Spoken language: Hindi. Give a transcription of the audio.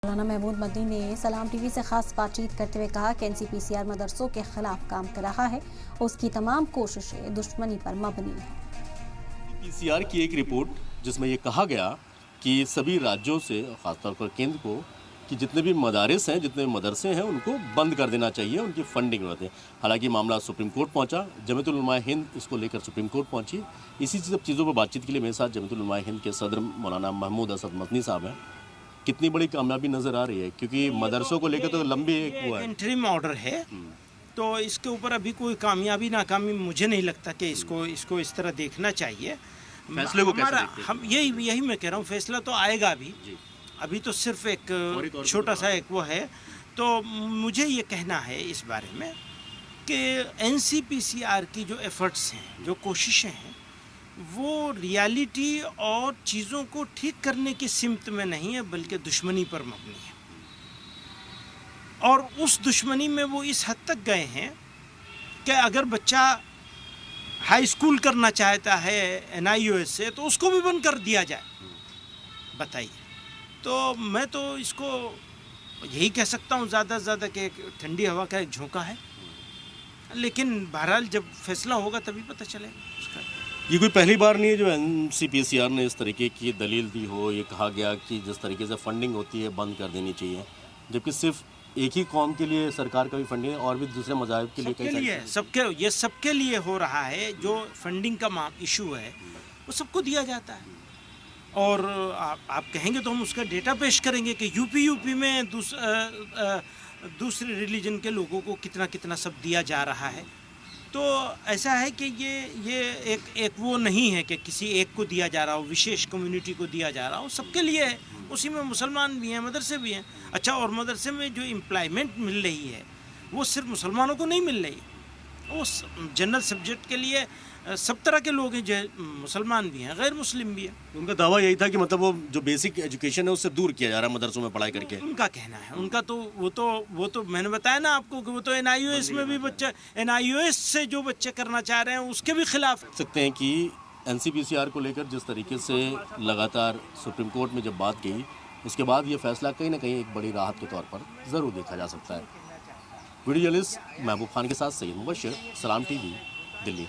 मौलाना महमूद मदनी ने सलाम टीवी से खास बातचीत करते हुए कहा कि एनसीपीसीआर मदरसों के खिलाफ काम कर रहा है। उसकी तमाम कोशिशें दुश्मनी पर मबनी है। एनसीपीसीआर की एक रिपोर्ट जिसमें ये कहा गया कि सभी राज्यों से खासतौर पर केंद्र को कि जितने भी मदारिस हैं, जितने भी मदरसे हैं, उनको बंद कर देना चाहिए, उनकी फंडिंग होती है। हालांकि मामला सुप्रीम कोर्ट पहुंचा, जमीयतुल उलमा हिंद इसको लेकर सुप्रीम कोर्ट पहुंची। इसी सब चीज़ों पर बातचीत के लिए मेरे साथ जमीयतुल उलमा हिंद के सदर मौलाना महमूद असद मदनी साहब हैं। कितनी बड़ी कामयाबी नज़र आ रही है, क्योंकि मदरसों को लेकर तो लंबी एक हुआ है, इंटरिम ऑर्डर है, तो इसके ऊपर अभी कोई कामयाबी नाकामी मुझे नहीं लगता कि इसको इस तरह देखना चाहिए। फैसले को कैसे देखते हैं? हम यही मैं कह रहा हूँ, फैसला तो आएगा अभी तो सिर्फ एक छोटा सा एक वो है। तो मुझे ये कहना है इस बारे में कि एनसीपीसीआर की जो एफर्ट्स हैं, जो कोशिशें हैं, वो रियलिटी और चीज़ों को ठीक करने की सिमत में नहीं है, बल्कि दुश्मनी पर मबनी है। और उस दुश्मनी में वो इस हद तक गए हैं कि अगर बच्चा हाई स्कूल करना चाहता है NIOS से, तो उसको भी बंद कर दिया जाए। बताइए। तो मैं तो इसको यही कह सकता हूँ ज़्यादा से ज़्यादा कि ठंडी हवा का एक झोंका है, लेकिन बहरहाल जब फैसला होगा तभी पता चलेगा उसका। ये कोई पहली बार नहीं है जो एनसीपीसीआर ने इस तरीके की दलील दी हो, ये कहा गया कि जिस तरीके से फंडिंग होती है बंद कर देनी चाहिए, जबकि सिर्फ एक ही कौम के लिए सरकार का भी फंडिंग है और भी दूसरे मज़ाहिब के लिए सबके लिए हो रहा है। जो फंडिंग का इशू है वो सबको दिया जाता है। और आप कहेंगे तो हम उसका डेटा पेश करेंगे कि यूपी में दूसरे रिलीजन के लोगों को कितना कितना सब दिया जा रहा है। तो ऐसा है कि ये एक वो नहीं है कि किसी एक को दिया जा रहा हो, विशेष कम्युनिटी को दिया जा रहा हो, सबके लिए है। उसी में मुसलमान भी हैं, मदरसे भी हैं। अच्छा, और मदरसे में जो एम्प्लॉयमेंट मिल रही है वो सिर्फ मुसलमानों को नहीं मिल रही, वो जनरल सब्जेक्ट के लिए सब तरह के लोग हैं, जो मुसलमान भी हैं, गैर मुस्लिम भी हैं। उनका दावा यही था कि मतलब वो जो बेसिक एजुकेशन है उससे दूर किया जा रहा है मदरसों में पढ़ाई करके। उनका कहना है, उनका तो वो तो मैंने बताया ना आपको कि वो तो NIOS में भी बच्चा, NIOS से जो बच्चे करना चाह रहे हैं उसके भी खिलाफ सकते हैं कि एनसीपीसीआर को लेकर जिस तरीके से लगातार सुप्रीम कोर्ट में जब बात गई, उसके बाद ये फैसला कहीं ना कहीं एक बड़ी राहत के तौर पर ज़रूर देखा जा सकता है। वीडियो जर्नलिस्ट महबूब खान के साथ सैयद मुबशर, सलाम टीवी, दिल्ली।